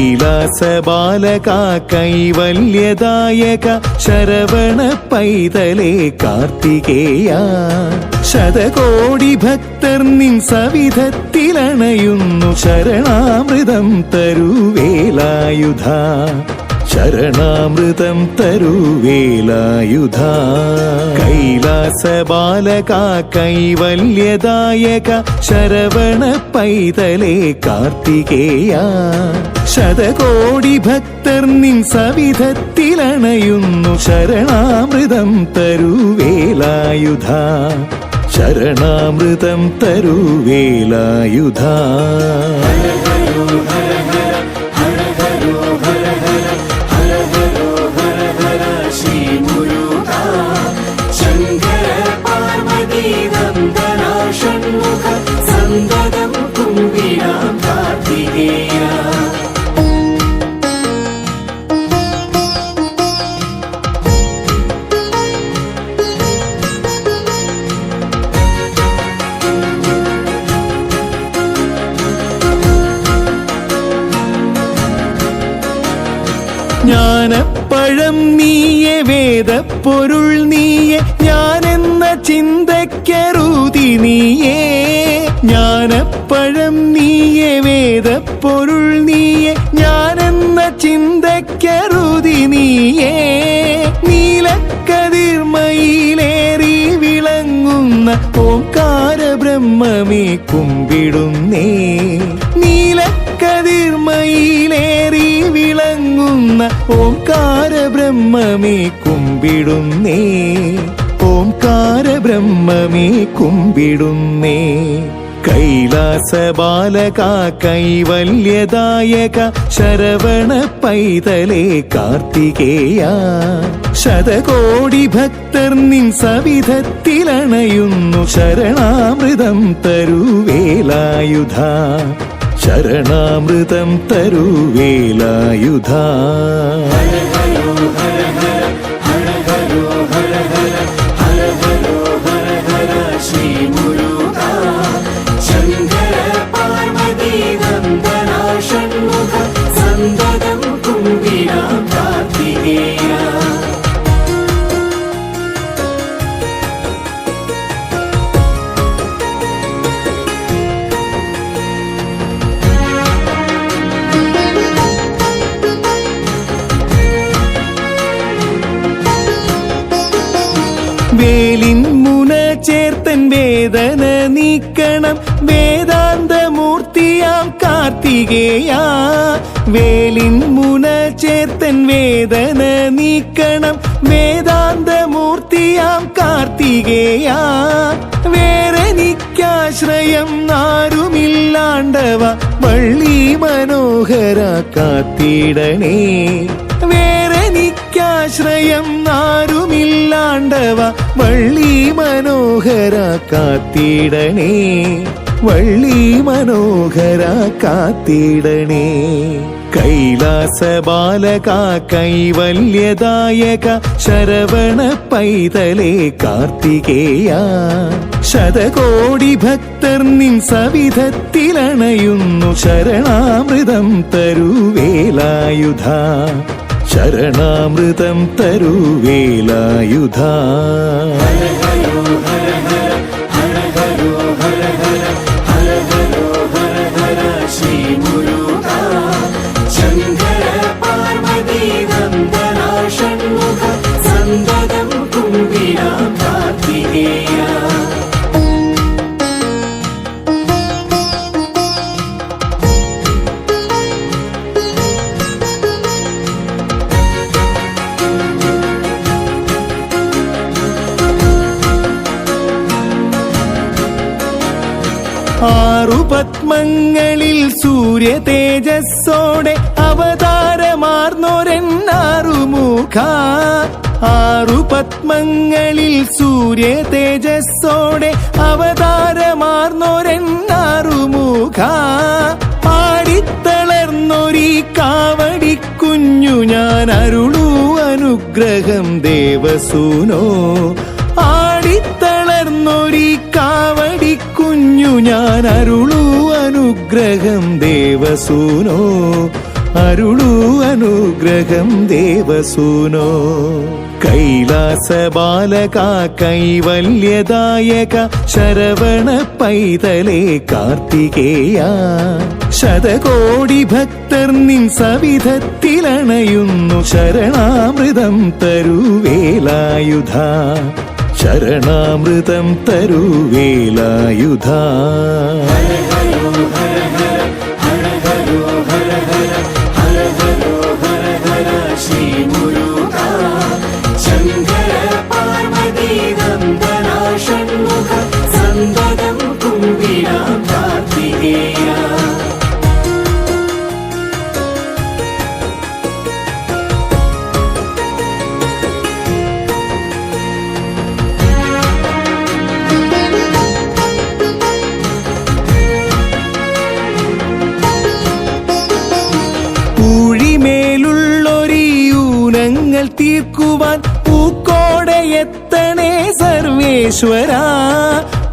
കൈലാസബാലക കൈവല്യദായക ശരവണ പൈതലേ കാർത്തികേയ ശതകോടി ഭക്തർ നിൻ സവിധത്തിലണയുന്നു ശരണാമൃതം തരുവേലായുധ ശരണാമൃതം തരുവേലായുധ കൈലാസബാലക കൈവല്യദായക ശരവണ പൈതലേ കാർത്തികേയ ശതകോടി ഭക്തർ നിൻ സവിധത്തിലണയുന്നു ശരണാമൃതം തരുവേലായുധ ശരണാമൃതം തരുവേലായുധ ജ്ഞാനപ്പഴം നീയെ വേദപ്പൊരുൾ നീയെ ഞാനെന്ന ചിന്തയ്ക്കറുതി നീയേ ജ്ഞാനപ്പഴം നീയെ വേദപ്പൊരുൾ നീയെ ഞാനെന്ന ചിന്തയ്ക്കറുതി നീയേ നീലക്കതിർമയിലേറി വിളങ്ങുന്ന ഓംകാര ബ്രഹ്മമേ കുമ്പിടുന്നേ നീലക്കതിർമയിലേറി വിളങ്ങുന്ന ഓംകാര ബ്രഹ്മമേ കുമ്പിടുന്നേ ഓംകാര ബ്രഹ്മമേ കുമ്പിടുന്നേ കൈലാസബാലക കൈവല്യദായക ശരവണ പൈതലേ കാർത്തികേയ ശതകോടി ഭക്തർ നിൻ സവിധത്തിലണയുന്നു ശരണാമൃതം തരുവേലായുധ ശരണാമൃതം തരുവേലായുധ വേലിൻ മുന ചേർത്തൻ വേദന നീക്കണം വേദാന്തമൂർത്തിയാം കാർത്തികേയ വേലിൻ മുന ചേർത്തൻ വേദന നീക്കണം വേദാന്തമൂർത്തിയാം കാർത്തികേയ വേറെനിക്കാശ്രയം ആരുമില്ലാണ്ടവ വള്ളി മനോഹര കാത്തിടണേ വേറെനിക്കാശ്രയം ആരുമില്ലാണ്ടവ വള്ളി മനോഹര കാത്തിടണേ വള്ളി മനോഹര കാത്തിടണേ കൈലാസബാലക കൈവല്യദായക ശരവണ പൈതലേ കാർത്തികേയ ശതകോടി ഭക്തർ നിൻ സവിധത്തിലണയുന്നു ശരണാമൃതം തരുവേലായുധ ശരണാമൃതം തരുവേലായുധ ആറു പത്മങ്ങളിൽ സൂര്യ തേജസ്സോടെ അവതാരമാർന്നൊരെന്നാറുമുഖ ആറു പത്മങ്ങളിൽ സൂര്യ തേജസ്സോടെ അവതാരമാർന്നൊരെന്നാറുമുഖ ആടിത്തളർന്നൊരീ കാവടിക്കുഞ്ഞു ഞാൻ അരുളൂ അനുഗ്രഹം ദേവസൂനോ ആടിത്തളർന്നൊരീ കാവടിക്കുഞ്ഞു ഞാൻ അരുളൂ അനുഗ്രഹം ദേവസൂനോ അരുളൂ അനുഗ്രഹം ദേവസൂനോ. കൈലാസ ബാലക കൈവല്യദായക ശരവണ പൈതലേ കാർത്തികേയ. ശതകോടി ഭക്തർ നിൻ സവിധത്തിലണയുന്നു ശരണാമൃതം തരുവേലായുധ. ശരണാമൃതം തരുവേലായുധ. ൂനങ്ങൾ തീർക്കുവാൻ പൂക്കോടെയെത്തണേ സർവേശ്വര.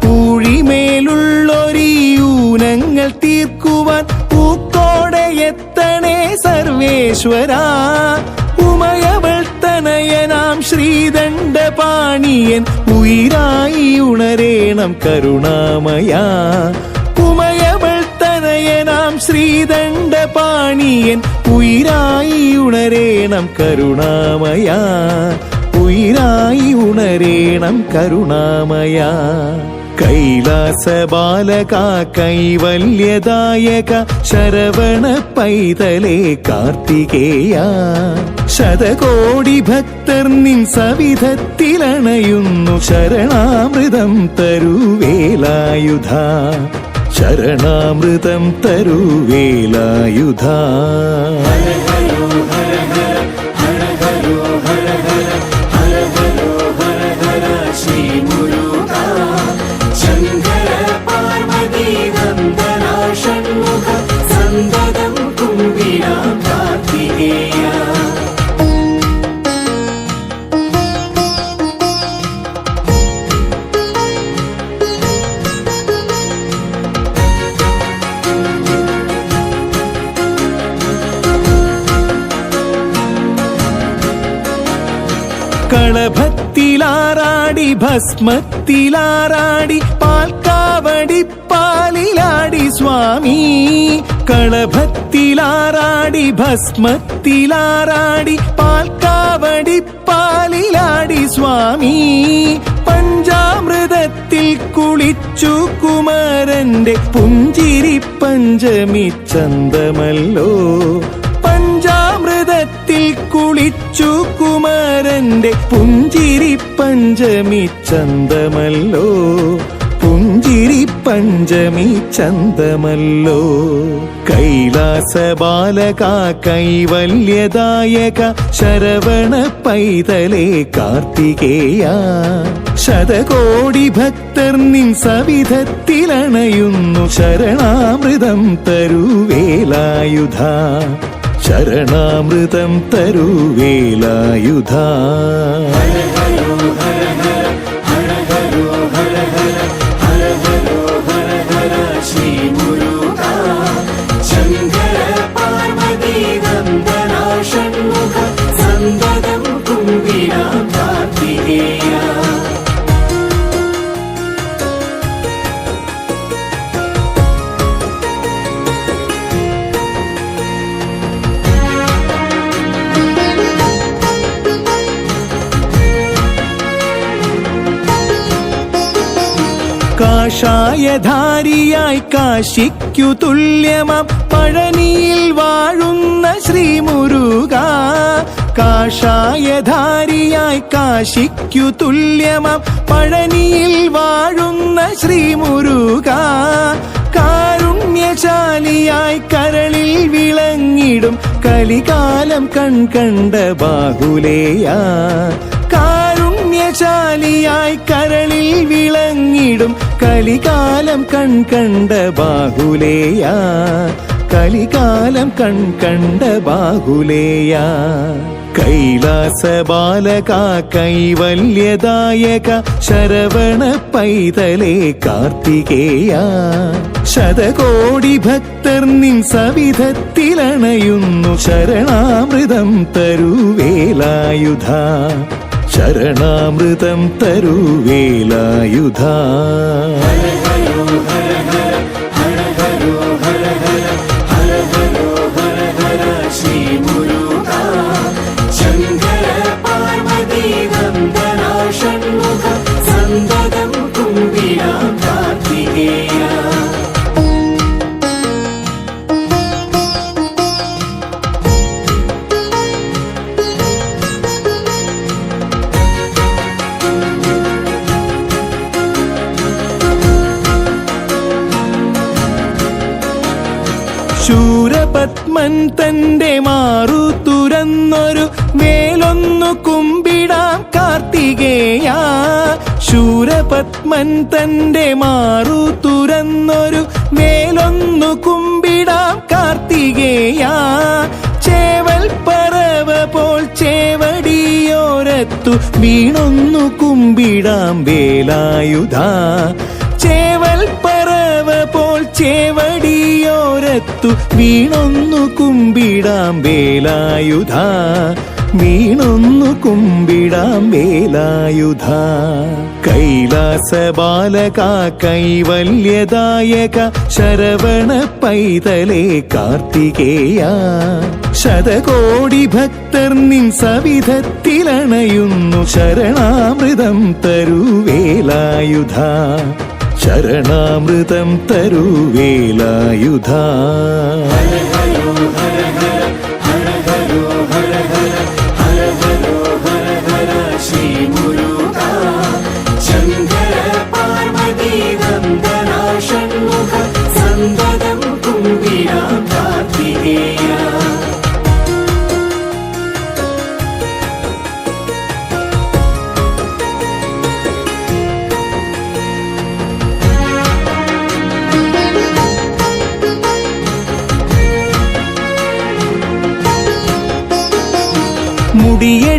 ൂഴിമേലുള്ളൊരീയൂനങ്ങൾ തീർക്കുവാൻ പൂക്കോടെയെത്തണേ സർവേശ്വര. ഉമയവൾ തനയനാം ശ്രീദണ്ഡപാണിയൻ ഉയിരായി ഉണരേണം കരുണാമയ. ഉമയവൾ തനയനാം ശ്രീദണ്ഡപാണിയൻ ഉയിരായി ഉണരേണം കരുണാമയ. ഉയിരായി ഉണരേണം കരുണാമയ. കൈലാസ ബാലക കൈവല്യദായക ശരവണ പൈതലേ കാർത്തികേയ. ശതകോടി ഭക്തർ നിൻ സവിധത്തിലണയുന്നു ശരണാമൃതം തരുവേലായുധ. ശരണാമൃതം തരുവേലായുധ. കളഭത്തിലാറാടി ഭസ്മത്തിലാറാടി പാൽക്കാവടിപ്പാലിലാടി സ്വാമി. കളഭത്തിലാറാടി ഭസ്മത്തിലാറാടി പാൽക്കാവടിപ്പാലിലാടി സ്വാമി. പഞ്ചാമൃതത്തിൽ കുളിച്ചു കുമരന്റെ പുഞ്ചിരി പഞ്ചമി ചന്തമല്ലോ. പഞ്ചാമൃതത്തിൽ കുളിച്ചു കുമരന്റെ പുഞ്ചിരി പഞ്ചമി ചന്തമല്ലോ. പുഞ്ചിരി പഞ്ചമി ചന്തമല്ലോ. കൈലാസ ബാലക കൈവല്യദായക ശരവണ പൈതലേ കാർത്തികേയ. ശതകോടി ഭക്തർ നിൻ സവിധത്തിലണയുന്നു ശരണാമൃതം തരുവേലായുധ. ശരണാമൃതം തരുവേലായുധ. കാഷായധാരിയായി കാശിക്കു തുല്യമാം പഴനിയിൽ വാഴുന്ന ശ്രീമുരുക. കാഷായധാരിയായി കാശിക്കു തുല്യമാം പഴനിയിൽ വാഴുന്ന ശ്രീമുരുക. കാരുണ്യശാലിയായി കരളിൽ വിളങ്ങിടും കലികാലം കൺകണ്ട ബാഹുലേയ. കാരുണ്യശാലിയായി കരളിൽ വിളങ്ങിടും കലികാലം കൺകണ്ട ബാഹുലേയ. കലികാലം കണ്ട ബാഹുലേയ കൈലാസ ബാലക കൈവല്യദായക ശരവണ പൈതലേ കാർത്തികേയ ശതകോടി ഭക്തർ നിൻ സവിധത്തിലണയുന്നു ശരണാമൃതം തരുവേലായുധ ശരണാമൃതം തരുവേലായുധ ശൂരപത്മൻ തന്റെ മാറു തുറന്നൊരു വേലൊന്നു കുമ്പിടാം കാർത്തികേയ ശൂരപത്മൻ തന്റെ മാറു തുറന്നൊരു വേലൊന്നു കുമ്പിടാം കാർത്തികേയ ചേവൽ പറവ പോൽ ചേവടിയോരത്തു വീണൊന്നു കുമ്പിടാം വേലായുധ ചേവൽ പറവ പോൽ ചേവടിയോരത്തു വീണൊന്നു കുമ്പിടാം വേലായുധ വീണൊന്നു കുമ്പിടാം വേലായുധ കൈലാസ ബാലക കൈവല്യദായക ശരവണ പൈതലേ കാർത്തികേയ ശതകോടി ഭക്തർ നിൻ സവിധത്തിലണയുന്നു ശരണാമൃതം തരുവേലായുധ ശരണാമൃതം തരുവേലായുധ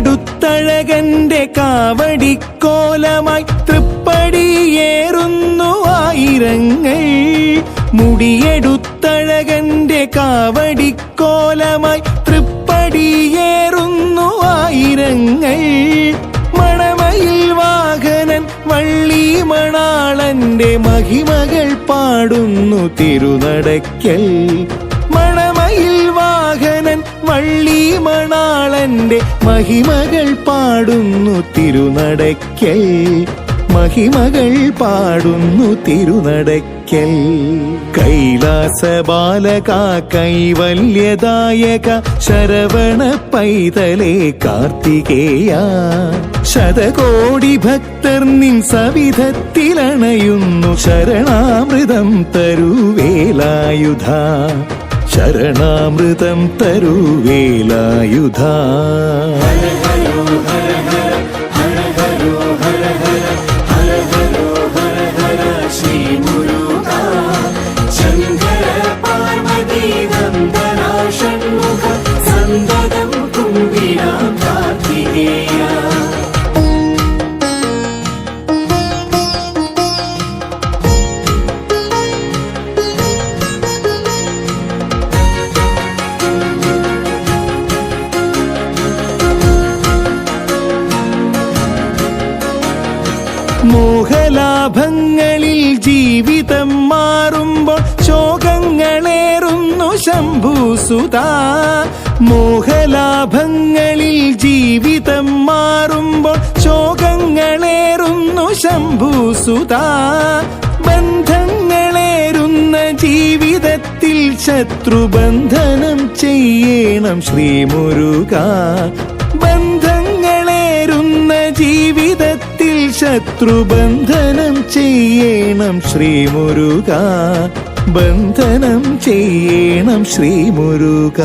മുടിയെടുത്തഴകന്റെ കാവടിക്കോലമായി തൃപ്പടിയേറുന്നു ആയിരങ്ങൾ മുടിയെടുത്തഴകന്റെ കാവടിക്കോലമായി തൃപ്പടിയേറുന്നു ആയിരങ്ങൾ മണമയിൽ വാഹനൻ വള്ളി മണാളന്റെ മഹിമകൾ പാടുന്നു തിരുനടയ്ക്കൽ മണമയിൽ വാഹനൻ വള്ളി മണാളന്റെ മഹിമകൾ പാടുന്നു തിരുനടയ്ക്കൽ മഹിമകൾ പാടുന്നു തിരുനടയ്ക്കൽ കൈലാസ ബാലക കൈവല്യദായക ശരവണ പൈതലേ കാർത്തികേയ ശതകോടി ഭക്തർ നിൻ സവിധത്തിലണയുന്നു ശരണാമൃതം തരുവേലായുധ ശരണാമൃതം തരുവേലായുധ മോഹലാഭങ്ങളിൽ ജീവിതം മാറുമ്പോൾ ശോകങ്ങളേറുന്നു ശംഭൂസുതാ മോഹലാഭങ്ങളിൽ ജീവിതം മാറുമ്പോൾ ശോകങ്ങളേറുന്നു ശംഭൂസുതാ ബന്ധങ്ങളേറുന്ന ജീവിതത്തിൽ ശത്രുബന്ധനം ചെയ്യണം ശ്രീമുരുക ബന്ധങ്ങളേറുന്ന ജീവിതത്തിൽ ശത്രുബന്ധനം ചെയ്യണം ശ്രീമുരുക ബന്ധനം ചെയ്യണം ശ്രീമുരുക.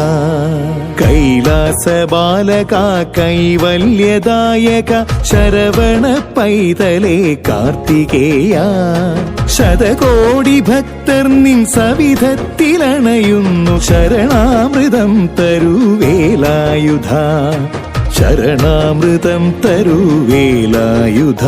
കൈലാസ ബാലക കൈവല്യദായക ശരവണ പൈതലേ കാർത്തികേയ. ശതകോടി ഭക്തർ നിൻ സവിധത്തിലണയുന്നു ശരണാമൃതം തരുവേലായുധ. ശരണാമൃതം തരുവേലായുധ.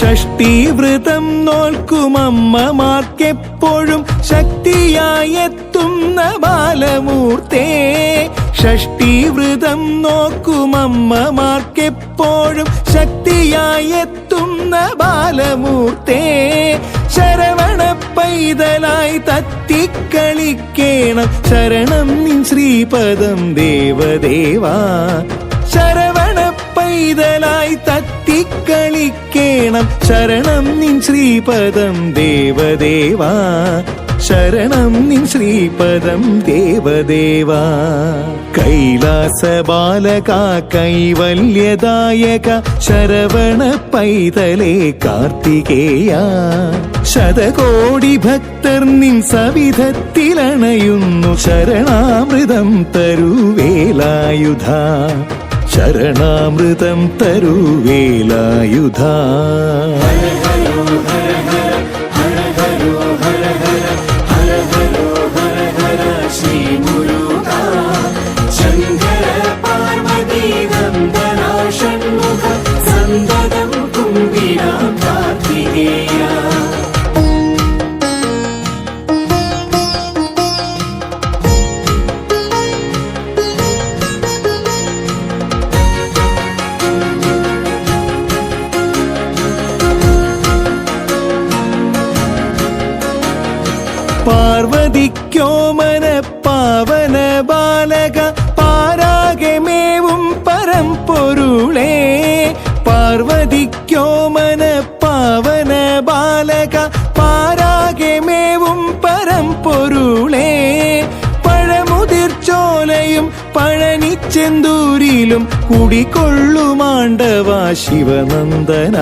ഷഷ്ടിവ്രതം നോൽക്കുമമ്മമാർക്കെപ്പോഴും ശക്തിയായെത്തുന്ന ബാലമൂർത്തേ. ഷഷ്ടിവ്രതം നോക്കുമമ്മമാർക്കെപ്പോഴും ശക്തിയായെത്തുന്ന ബാലമൂർത്തേ. ശരവണ പൈതലായി തത്തിക്കളിക്കേണം ശരണം നിൻ ശ്രീപദം ദേവദേവാ. ശരവണ പൈതലായി തത്തിക്കളിക്കേണം ശരണം നിൻ ശ്രീപദം ദേവദേവാ. ശരണം നിൻ ശ്രീപദം ദേവദേവാ. കൈലാസ ബാലക കൈവല്യദായക ശരവണ പൈതലേ കാർത്തികേയ. ശതകോടി ഭക്തർ നിൻ സവിധത്തിലണയുന്നു ശരണാമൃതം തരുവേലായുധ. ശരണാമൃതം തരുവേലായുധ. പാർവതിക്കോമന പാവന ബാലക പാരാഗമേവും പരംപൊരുളേ. പാർവതിക്കോമന പാവന ബാലക പാരാഗമേവും പരംപൊരുളേ. പഴമുതിർച്ചോലയും പഴനിച്ചെന്തൂരിലും കുടികൊള്ളുമാണ്ടവ ശിവനന്ദന.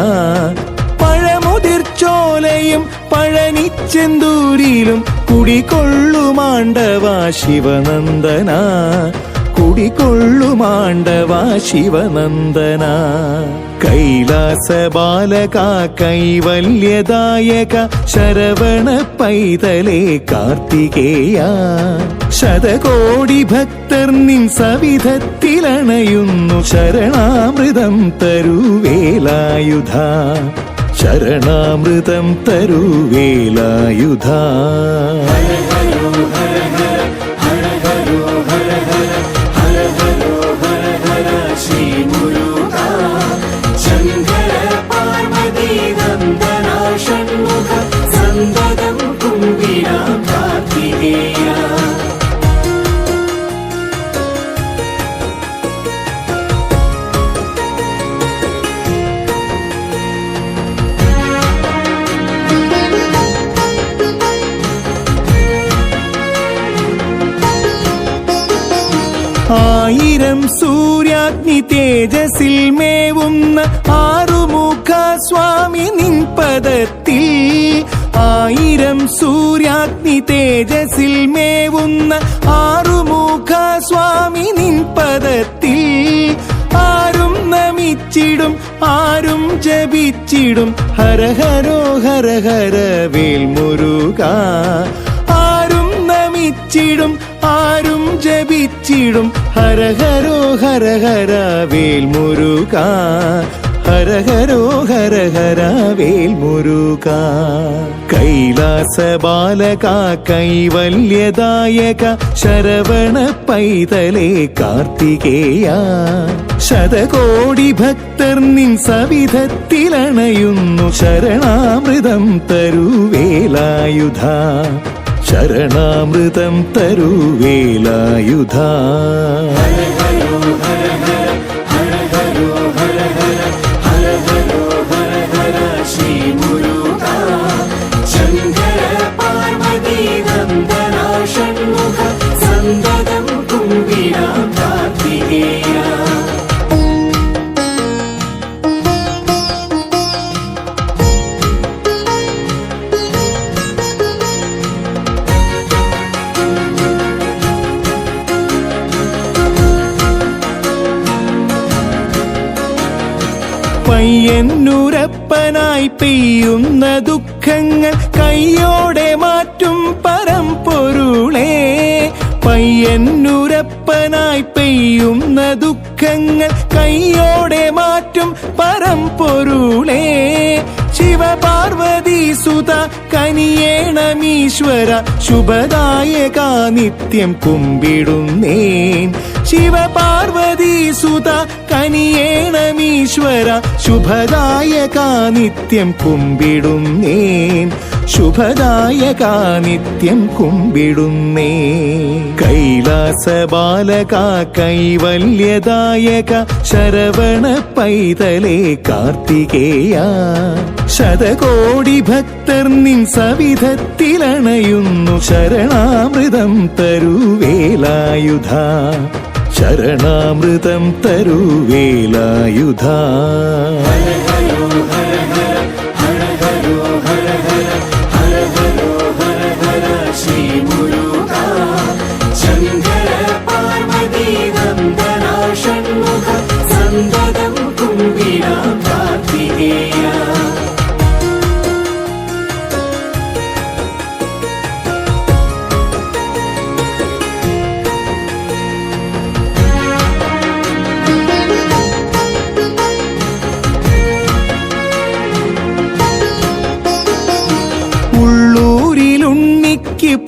പഴമുതിർച്ചോലയും പഴനിച്ചെന്തൂരിലും കുടികൊള്ളുമാണ്ടവ ശിവനന്ദന. കുടികൊള്ളുമാണ്ടവ ശിവനന്ദന. കൈലാസ ബാലക കൈവല്യദായക ശരവണ പൈതലേ കാർത്തികേയ. ശതകോടി ഭക്തർ നിൻ സവിധത്തിലണയുന്നു ശരണാമൃതം തരുവേലായുധ. ശരണാമൃതം തരുവേലായുധ. ആയിരം സൂര്യാഗ്നി തേജസിൽ മേവുന്ന ആറുമുഖ സ്വാമി നിൻ പദത്തിൽ. ആയിരം സൂര്യാഗ്നി തേജസിൽ മേവുന്ന ആറുമുഖ സ്വാമി നിൻ പദത്തിൽ. ആരും നമിച്ചിടും ആരും ജപിച്ചിടും ഹര ഹരോ ഹര ഹര വേൽമുരുക. ആരും നമിച്ചിടും ആരും ജപിച്ചിടും ഹര ഹരോ ഹര ഹര വേൽമുരുക. ഹര ഹരോ ഹര ഹര വേൽ മുരുക. കൈലാസ ബാലക കൈവല്യദായക ശരവണ പൈതലേ കാർത്തികേയ. ശതകോടി ഭക്തർ നിൻ സവിധത്തിലണയുന്നു ശരണാമൃതം തരുവേലായുധ. ശരണാമൃതം തരുവേലായുധ. പയ്യന്നൂരപ്പനായി പെയ്യുന്ന ദുഃഖങ്ങൾ കൈയോടെ മാറ്റും പരമ്പൊരുളേ. പയ്യന്നൂരപ്പനായി പെയ്യുന്ന ദുഃഖങ്ങൾ കൈയോടെ മാറ്റും പരമ്പൊരുളേ. ശിവപാർവതി സുത കനിയേണമീശ്വര ശുഭദായക നിത്യം കുമ്പിടുന്നേൻ. ശിവപാർവതി സുത കനിയേണമീശ്വര ശുഭദായക നിത്യം കുമ്പിടുന്നേൻ. ശുഭദായക നിത്യം കുമ്പിടുന്നേൻ. കൈലാസ ബാലക കൈവല്യദായക ശരവണ പൈതലേ കാർത്തികേയ. ശതകോടി ഭക്തർ നിൻ സവിധത്തിലണയുന്നു ശരണാമൃതം തരുവേലായുധ. ശരണാമൃതം തരുവേലായുധ.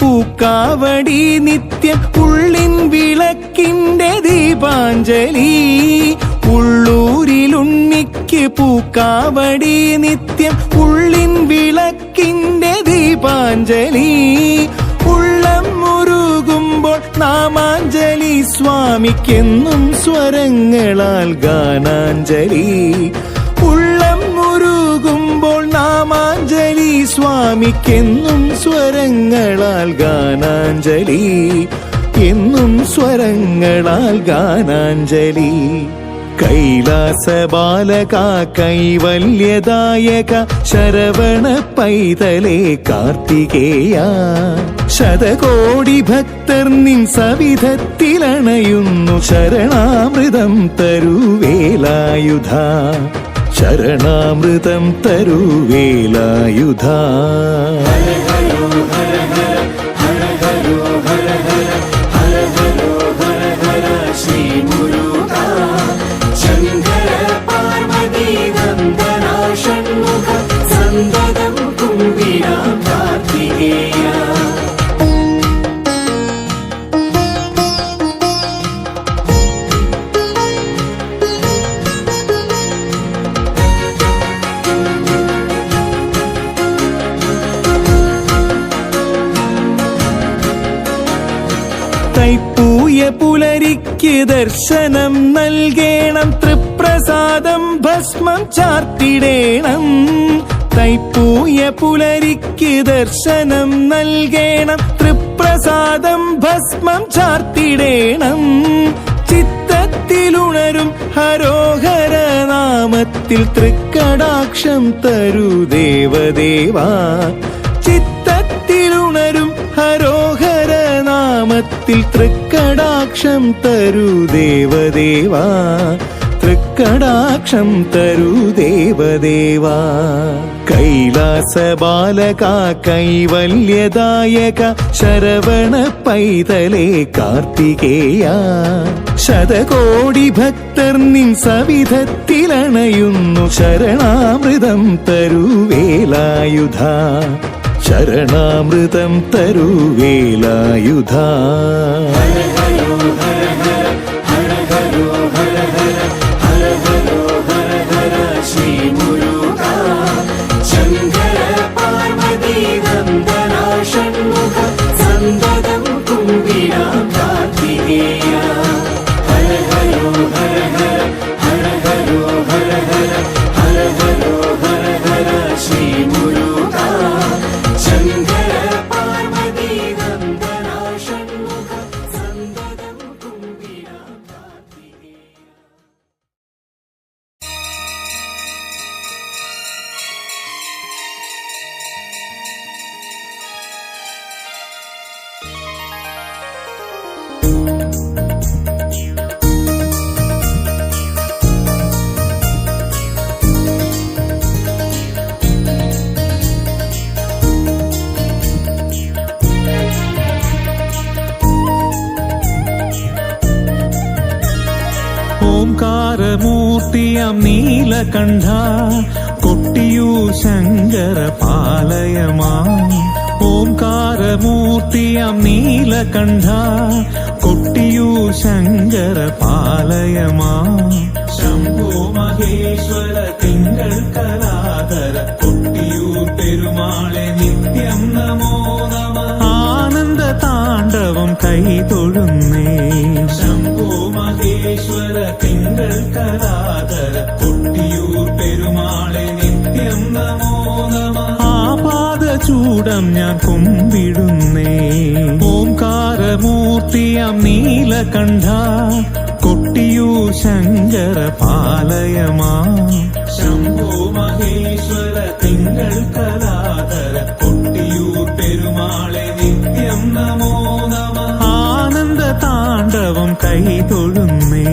പൂക്കാവടി നിത്യം ഉള്ളിൻ വിളക്കിന്റെ ദീപാഞ്ജലി. ഉള്ളൂരിലുണ്ണിക്ക് പൂക്കാവടി നിത്യം ഉള്ളിൻ വിളക്കിന്റെ ദീപാഞ്ജലി. ഉള്ളം മുരുകുമ്പോൾ നാമാഞ്ജലി സ്വാമിക്കെന്നും സ്വരങ്ങളാൽ ഗാനാഞ്ജലി. ഉള്ളം മുരുകുമ്പോൾ നാമാഞ്ജലി സ്വാമിക്കെന്നും സ്വരങ്ങളാൽ ഗാനാഞ്ജലി. എന്നും സ്വരങ്ങളാൽ ഗാനാഞ്ജലി. കൈലാസ ബാലക കൈവല്യദായക ശരവണ പൈതലേ കാർത്തികേയ. ശതകോടി ഭക്തർ നിൻ സവിധത്തിലണയുന്നു ശരണാമൃതം തരുവേലായുധ. ശരണാമൃതം തരുവേലായുധ. തൈപ്പൂയ പുലരിക്ക് ദർശനം നൽകേണം തൃപ്രസാദം ഭസ്മം ചാർത്തിടേണം. തൈപ്പൂയ പുലരിക്ക് ദർശനം നൽകേണം തൃപ്രസാദം ഭസ്മം ചാർത്തിടേണം. ചിത്തത്തിലുണരും ഹരോഹര നാമത്തിൽ തൃക്കടാക്ഷം തരൂ ദേവദേവാ. ചിത്തത്തിലുണരും ഹരോഹര നാമത്തിൽ തൃക്കടാക്ഷം തരൂ ദേവദേവാ. തൃക്കടാക്ഷം തരൂ ദേവദേവാ. കൈലാസ ബാലക കൈവല്യദായക ശരവണ പൈതലേ കാർത്തികേയ. ശതകോടി ഭക്തർ നിൻ സവിധത്തിലണയുന്നു. ശരണാമൃതം തരൂ വേലായുധ, ശരണാമൃതം തരൂ വേലായുധ. ഓംകാരമൂർത്തിയം നീലകണ്ഠ കൊട്ടിയൂർ ശങ്കര പാലയമാ. ഓംകാരമൂർത്തിയം നീലകണ്ഠ കൊട്ടിയൂർ ശങ്കര പാലയമാ. ശംഭോ മഹേശ്വര തിങ്കൾ കലാധര കൊട്ടിയൂർ പെരുമാളെ നിത്യം നമോ നമ. ആനന്ദ താണ്ഡവം കൈതൊഴുന്നേ. ശംഭോ മഹേശ്വര തിങ്കൾ കലാധര കൊട്ടിയൂർ പെരുമാളെ നിത്യം നമോ നമ. ആപാദചൂടം ഞാൻ കുമ്പിടുന്നേ. ഓംകാരമൂർത്തിയം നീലകണ്ഠ കൊട്ടിയൂർ ശങ്കര പാലയമാ. ശംഭോ മഹേശ്വര തിങ്കൾ കലാധര കൊട്ടിയൂർ പെരുമാളെ നിത്യം നമോ നമ. ആനന്ദ താണ്ഡവം കൈതൊഴുന്നേ.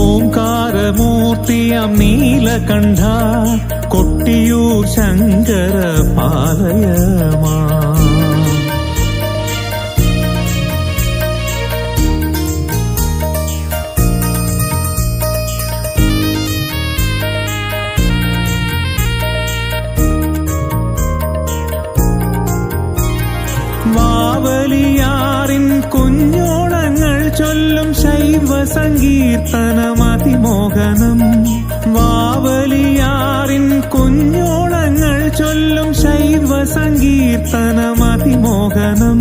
ഓംകാരമൂർത്തിയം നീലകണ്ഠ കൊട്ടിയൂർ ശങ്കര പാലയമാ. മാവലിയാറിൻ കുഞ്ഞോളങ്ങൾ ചൊല്ലും ശൈവ സങ്കീർത്തനം അതിമോഹനം. വാവലിയാറിൻ കുഞ്ഞോളങ്ങൾ ചൊല്ലും ശൈവ സങ്കീർത്തനം അതിമോഹനം.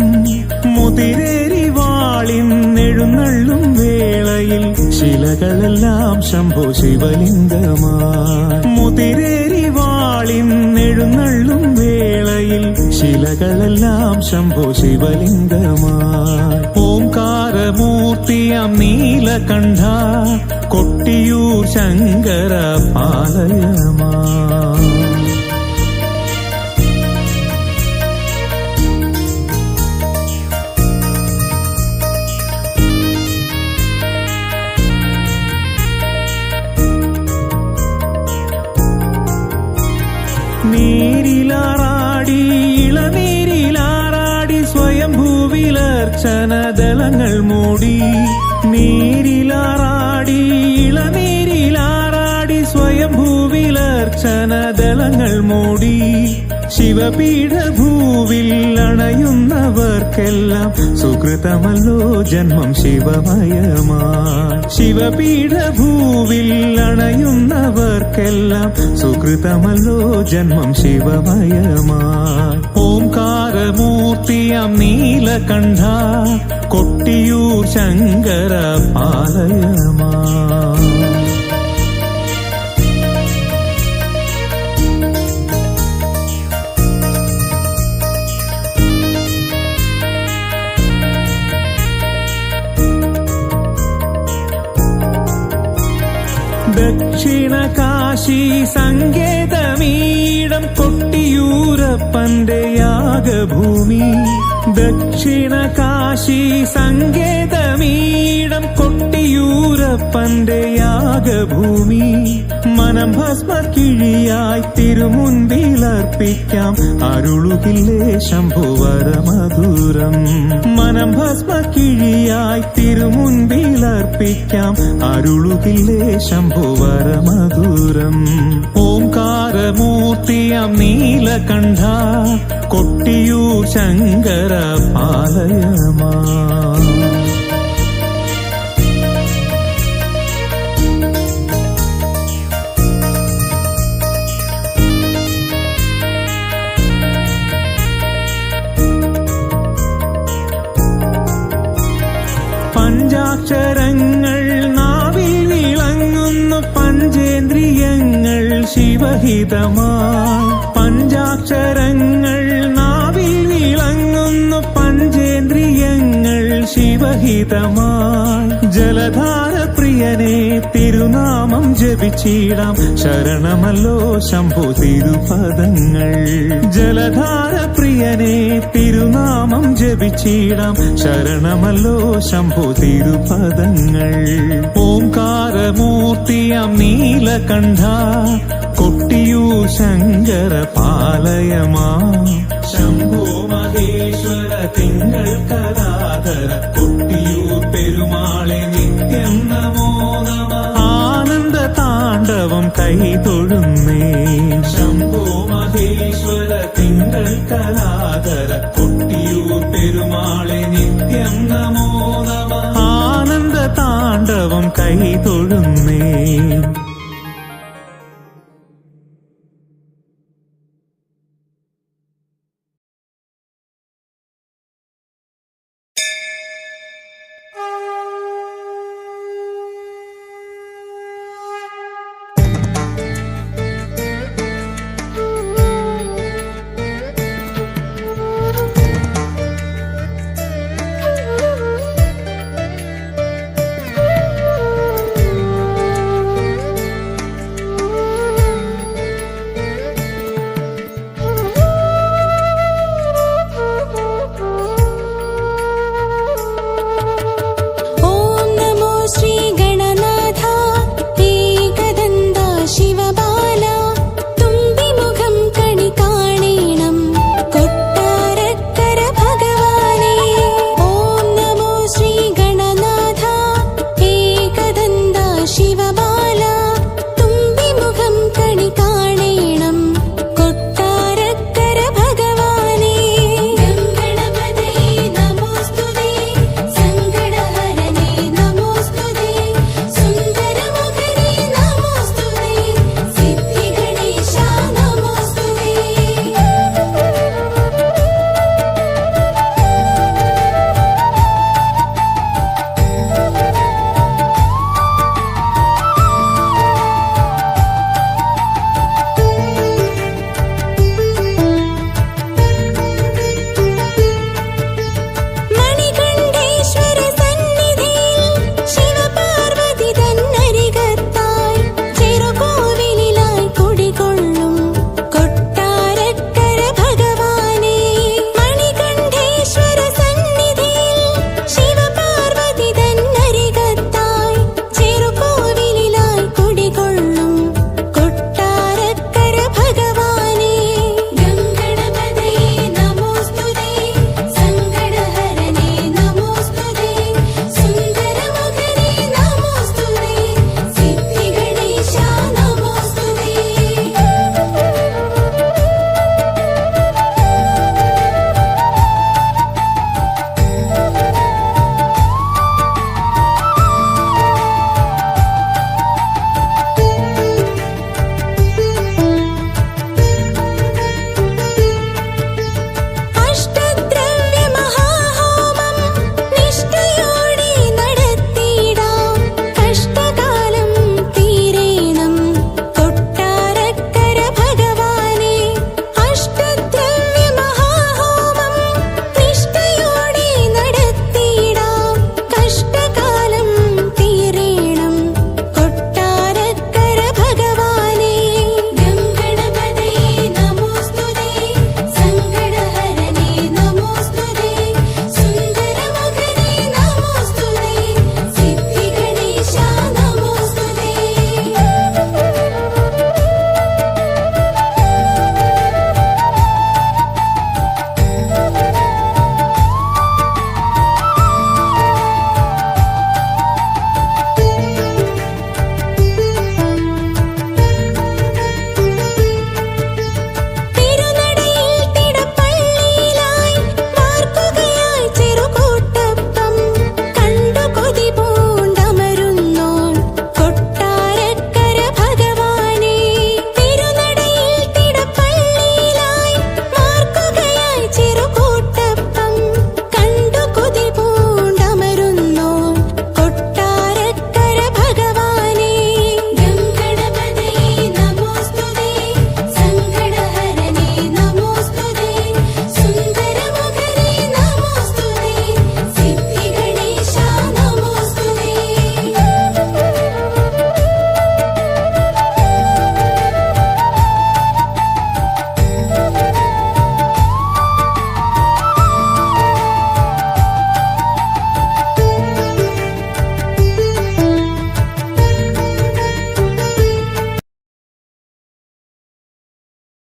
മുതിരേരി വാളിൻ എഴുന്നള്ളും വേളയിൽ ശിലകളെല്ലാം ശംഭോ ശിവലിംഗമായി. മുതിരേരി വാളിൻ എഴുന്നള്ളും വേളയിൽ ശിലകളെല്ലാം ശംഭോ ശിവലിംഗമായി. ഓംകാരമൂർത്തിയം നീലകണ്ഠ കൊട്ടിയൂർ ശങ്കര പാലയമാ. നീരിലാറാടി ഇളനീരിലാറാടി സ്വയംഭൂവിലർച്ചനദളങ്ങൾ മൂടി. നീരിലാറാടി ഇളനീരിലാറാടി സ്വയംഭൂവിലർച്ചനദളങ്ങൾ മൂടി. ശിവപീഠഭൂവിൽ അണയുന്നവർക്കെല്ലാം സുകൃതമല്ലോ ജന്മം ശിവമയമായി. ശിവപീഠഭൂവിൽ അണയുന്നവർക്കെല്ലാം സുകൃതമല്ലോ ജന്മം ശിവമയമായി. ഓംകാരമൂർത്തിയം നീലകണ്ഠ കൊട്ടിയൂർ ശങ്കര പാലയമാ. ദക്ഷിണ കാശി സങ്കേതമീടം കൊട്ടിയൂരപ്പന്റെ യാഗഭൂമി. ദക്ഷിണ കാശി സങ്കേതമീടം കൊട്ടിയൂർ കൊട്ടിയൂരപ്പന്റെ യാഗഭൂമി മനം ഭസ്മക്കിഴിയായി തിരുമുൻപിലർപ്പിക്കാം അരുളുകില്ലേ ശംഭുവരമധുരം മനം ഭസ്മക്കിഴിയായി തിരുമുൻപിലർപ്പിക്കാം അരുളുകില്ലേ ശംഭുവരമധുരം ഓംകാരമൂർത്തിയാം നീലകണ്ഠ കൊട്ടിയൂർ ശങ്കര പാലയമാ പഞ്ചാക്ഷരങ്ങൾ നാവിൽ വിളങ്ങുന്നു പഞ്ചേന്ദ്രിയങ്ങൾ ശിവഹിതമായി പഞ്ചാക്ഷരങ്ങൾ നാവിൽ വിളങ്ങുന്നു പഞ്ചേന്ദ്രിയങ്ങൾ ശിവഹിതമായി ജലധാര പ്രിയനെ തിരുനാമം ജപിച്ചിടാം ശരണമല്ലോ ശംഭു തിരുപദങ്ങൾ ജലധാര പ്രിയനെ തിരുനാമം ജപിച്ചിടാം ശരണമല്ലോ ശംഭു തിരുപദങ്ങൾ ഓംകാരമൂർത്തിയാം നീലകണ്ഠ കൊട്ടിയൂർ ശങ്കര പാലയമാ ശംഭോ മഹേശ്വര തിങ്കൾ കലാധര കൊട്ടിയൂർ പെരുമാളെ നിത്യം നമോ നമ ആനന്ദ താണ്ഡവം കൈതൊഴുന്നേ ശംഭോ മഹേശ്വര തിങ്കൾ കലാധര കൊട്ടിയൂർ പെരുമാളെ നിത്യം നമോ നമ ആനന്ദ താണ്ഡവം കൈതൊഴുന്നേ